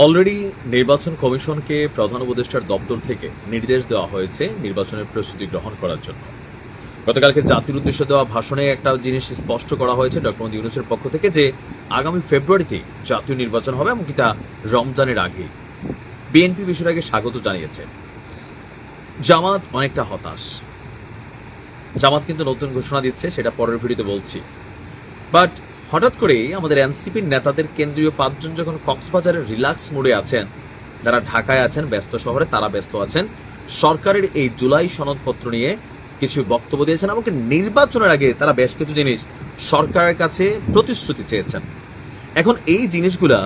Already নির্বাচন কমিশনকে প্রধান উপদেষ্টার দপ্তর থেকে নির্দেশ দেওয়া হয়েছে নির্বাচনের প্রস্তুতি গ্রহণ করার জন্য। গতকালকে জাতির উদ্দেশ্যে দেওয়া ভাষণে একটা জিনিস স্পষ্ট করা হয়েছে ডক্টর মোহাম্মদ ইউনূসের পক্ষ থেকে যে আগামী ফেব্রুয়ারিতে জাতীয় নির্বাচন হবে এবং তা রমজানের আগে। বিএনপি বিষয়টাকে স্বাগত জানিয়েছে। জামাত অনেকটা হতাশ। জামাত কিন্তু নতুন ঘোষণা দিচ্ছে, সেটা পরের ভিডিওতে বলছি। বাট হঠাৎ করেই আমাদের এনসিপির নেতাদের কেন্দ্রীয় 5 জন যখন কক্সবাজারের রিল্যাক্স মোডে আছেন, যারা ঢাকায় আছেন ব্যস্ত শহরে, তারা ব্যস্ত আছেন সরকারের এই জুলাই সনদপত্র নিয়ে কিছু বক্তব্য দিয়েছেন এবং নির্বাচনের আগে তারা বেশ কিছু জিনিস সরকারের কাছে প্রতিশ্রুতি চেয়েছেন। এখন এই জিনিসগুলা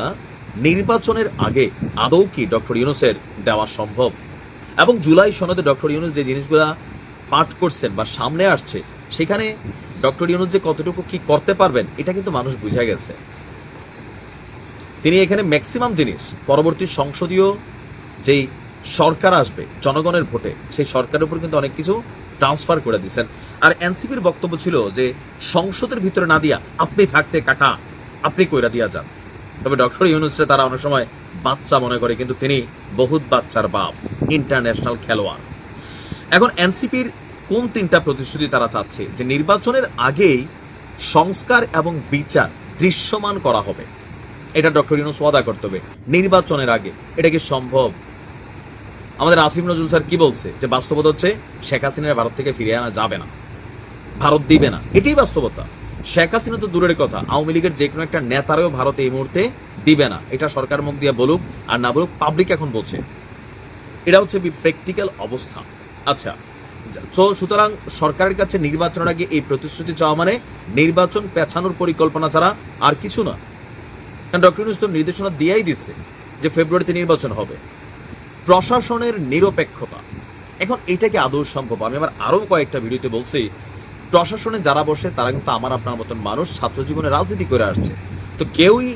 নির্বাচনের আগে আদৌ কি ডক্টর ইউনূসের দেওয়া সম্ভব? এবং জুলাই সনদে ডক্টর ইউনূস যে জিনিসগুলা পাঠ করছেন বা সামনে আসছে, সেখানে ডক্টর ইউনূস যে কতটুকু কি করতে পারবেন এটা কিন্তু মানুষ বুঝে গেছে। তিনি এখানে ম্যাক্সিমাম জিনিস পরবর্তী সংসদীয় যেই সরকার আসবে জনগণের ভোটে, সেই সরকারের উপর কিন্তু অনেক কিছু ট্রান্সফার করে দিচ্ছেন। আর এনসিপির বক্তব্য ছিল যে সংসদের ভিতরে না দিয়া আপনি থাকতে কাকা আপনি কইরা দিয়া যান। তবে ডক্টর ইউনূসকে তারা অনেক সময় বাচ্চা মনে করে, কিন্তু তিনি বহুত বাচ্চার বাপ, ইন্টারন্যাশনাল খেলোয়াড়। এখন এনসিপির কোন 3টা প্রতিশ্রুতি তারা চাচ্ছে? যে নির্বাচনের আগেই সংস্কার এবং বিচার দৃশ্যমান করা হবে, এটা ডক্টর ইউনূস ওয়াদা করতে হবে নির্বাচনের আগে। এটা কি সম্ভব? আমাদের আসিফ নজরুল স্যার কি বলছে যে বাস্তবতা হচ্ছে শেখ হাসিনার ভারত থেকে ফিরিয়ে আনা যাবে না, ভারত দিবে না, এটাই বাস্তবতা। শেখ হাসিনা তো দূরের কথা, আওয়ামী লীগের যে কোনো একটা নেতারেও ভারত এই মুহূর্তে দিবে না। এটা সরকার মুখ দিয়ে বলুক আর না বলুক, পাবলিক এখন বলছে। এটা হচ্ছে প্র্যাকটিক্যাল অবস্থা। আচ্ছা, তো সুতরাং সরকারের কাছে নির্বাচনের আগে এই প্রতিশ্রুতি চাওয়া মানে নির্বাচন পেছানোর পরিকল্পনা ছাড়া আর কিছু না। কারণ ডক্টর ইউনূস তো নির্দেশনা দিয়েই দিচ্ছে যে ফেব্রুয়ারিতে নির্বাচন হবে। প্রশাসনের নিরপেক্ষতা, এখন এটাকে আদৌ সম্ভব? আমি আবার আরো কয়েকটা ভিডিওতে বলছি, প্রশাসনে যারা বসে তারা কিন্তু আমার আপনার মতন মানুষ, ছাত্র জীবনে রাজনীতি করে আসছে। তো কেউই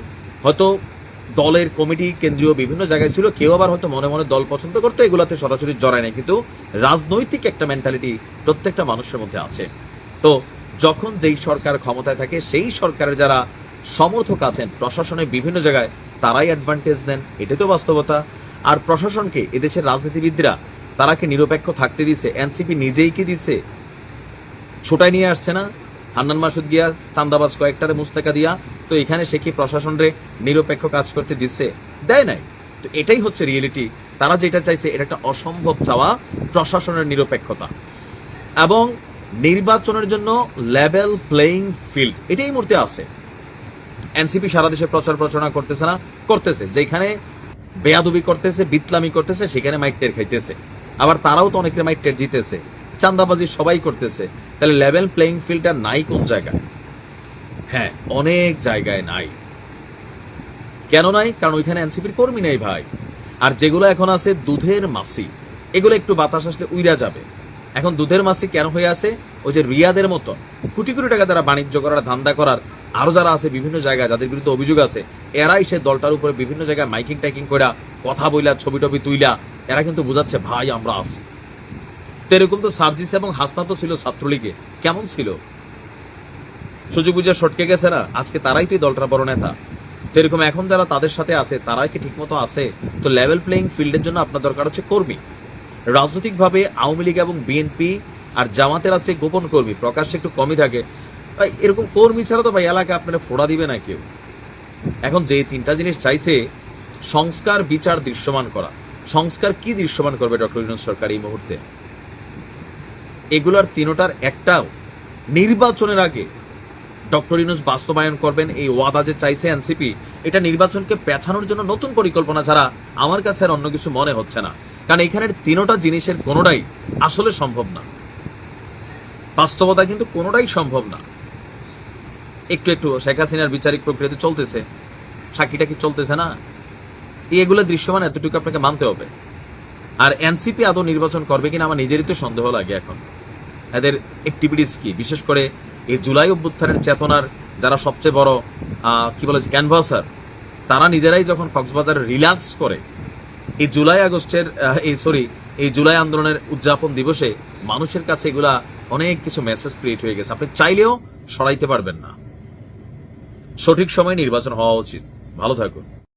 হয়তো দলের কমিটি কেন্দ্রীয় বিভিন্ন জায়গায় ছিল, কেউ আবার হয়তো মনে মনে দল পছন্দ করতো, এগুলাতে সরাসরি জড়ায় নাই, কিন্তু রাজনৈতিক একটা মেন্টালিটি প্রত্যেকটা মানুষের মধ্যে আছে। তো যখন যেই সরকার ক্ষমতায় থাকে, সেই সরকারের যারা সমর্থক আছেন প্রশাসনের বিভিন্ন জায়গায়, তারাই অ্যাডভান্টেজ নেন, এটা তো বাস্তবতা। আর প্রশাসনকে এদেশের রাজনীতিবিদরা তারা কি নিরপেক্ষ থাকতে দিছে? এনসিপি নিজেই কি দিছে? ছোটাই নিয়ে আসছে না হান্নান মাসুদ গিয়া চান্দাবাজ কয়েকটারে মুস্তাকা দিয়া? তো এখানে সে কি প্রশাসনরে নিরপেক্ষ কাজ করতে দিচ্ছে? দেয় নাই। তো এটাই হচ্ছে রিয়েলিটি। তারা যেটা চাইছে এটা একটা অসম্ভব চাওয়া, প্রশাসনের নিরপেক্ষতা এবং নির্বাচনের জন্য লেভেল প্লেইং ফিল্ড, এটাই মুহূর্তে আছে। এনসিপি সারা দেশে প্রচার প্রচারণা করতেছে না? করতেছে। যেখানে বেয়াদবি করতেছে, বিতলামি করতেছে, সেখানে মাইটের খাইতেছে। আবার তারাও তো অনেকের মাইটের দিতেছে, চান্দাবাজি সবাই করতেছে। তাহলে লেভেল প্লেইং ফিল্ডটা নাই কোন জায়গায়? হ্যাঁ, অনেক জায়গায় নাই। কেন নাই? কারণ ওইখানে এনসিপির কর্মী নেই ভাই। আর যেগুলো এখন আছে দুধের মাসি, এগুলো একটু বাতাস আসলে উইরা যাবে। এখন দুধের মাসি কেন হয়ে আছে? ওই যে রিয়াদের মতো কোটি কোটি টাকা তারা বাণিজ্য করার, ধান্দা করার, আরো যারা আছে বিভিন্ন জায়গায় যাদের বিরুদ্ধে অভিযোগ আছে, এরাই সে দলটার উপরে বিভিন্ন জায়গায় মাইকিং টাইকিং করে কথা বইলা, ছবি টবি তুইলা এরা কিন্তু বোঝাচ্ছে ভাই আমরা আছি। তো এরকম তো সার্জিস এবং হাসনাত ছিল ছাত্রলীগে, কেমন ছিল? সুযোগ বুঝে সটকে গেছে না? আজকে তারাই তো দলটার বড় নেতা। তো এরকম এখন যারা তাদের সাথে আছে তারাই কি ঠিকমতো আছে? তো লেভেল প্লেইং ফিল্ডের জন্য আপনার দরকার হচ্ছে কর্মী। রাজনৈতিকভাবে আওয়ামী লীগ এবং বিএনপি আর জামাতের আছে গোপন কর্মী, প্রকাশ্যে একটু কমই থাকে ভাই। এরকম কর্মী ছাড়া তো ভাই এলাকায় আপনারা ফোড়া দিবে না কেউ। এখন যে 3টা জিনিস চাইছে, সংস্কার, বিচার দৃশ্যমান করা। সংস্কার কি দৃশ্যমান করবে ডক্টর ইউনূস সরকার এই মুহূর্তে? এগুলার 3টার একটাও নির্বাচনের আগে ডক্টর ইউনূস বাস্তবায়ন করবেন এই ওয়াদা যে চাইছে এনসিপি, এটা নির্বাচনকে পেছানোর জন্য নতুন পরিকল্পনা ছাড়া আমার কাছে আর অন্য কিছু মনে হচ্ছে না। কারণ এখানের 3টা জিনিসের কোনোটাই আসলে সম্ভব না। বাস্তবতা কিন্তু কোনোটাই সম্ভব না। একটু একটু শেখ হাসিনার বিচারিক প্রক্রিয়াতে চলতেছে, সাক্ষীটা কি চলতেছে না? এগুলো দৃশ্যমান, এতটুকু আপনাকে মানতে হবে। আর এনসিপি আদৌ নির্বাচন করবে কিনা আমার নিজেরই তো সন্দেহ লাগে এখন। এদের অ্যাক্টিভিটিস কি? বিশেষ করে এই জুলাই অভ্যুত্থানের চেতনার যারা সবচেয়ে বড় কি বলে ক্যানভাসার, তারা নিজেরাই যখন কক্সবাজার রিল্যাক্স করে এই জুলাই আন্দোলনের উদযাপন দিবসে, মানুষের কাছে এগুলা অনেক কিছু মেসেজ ক্রিয়েট হয়ে গেছে। আপনি চাইলেও সরাইতে পারবেন না। সঠিক সময়ে নির্বাচন হওয়া উচিত। ভালো থাকুন।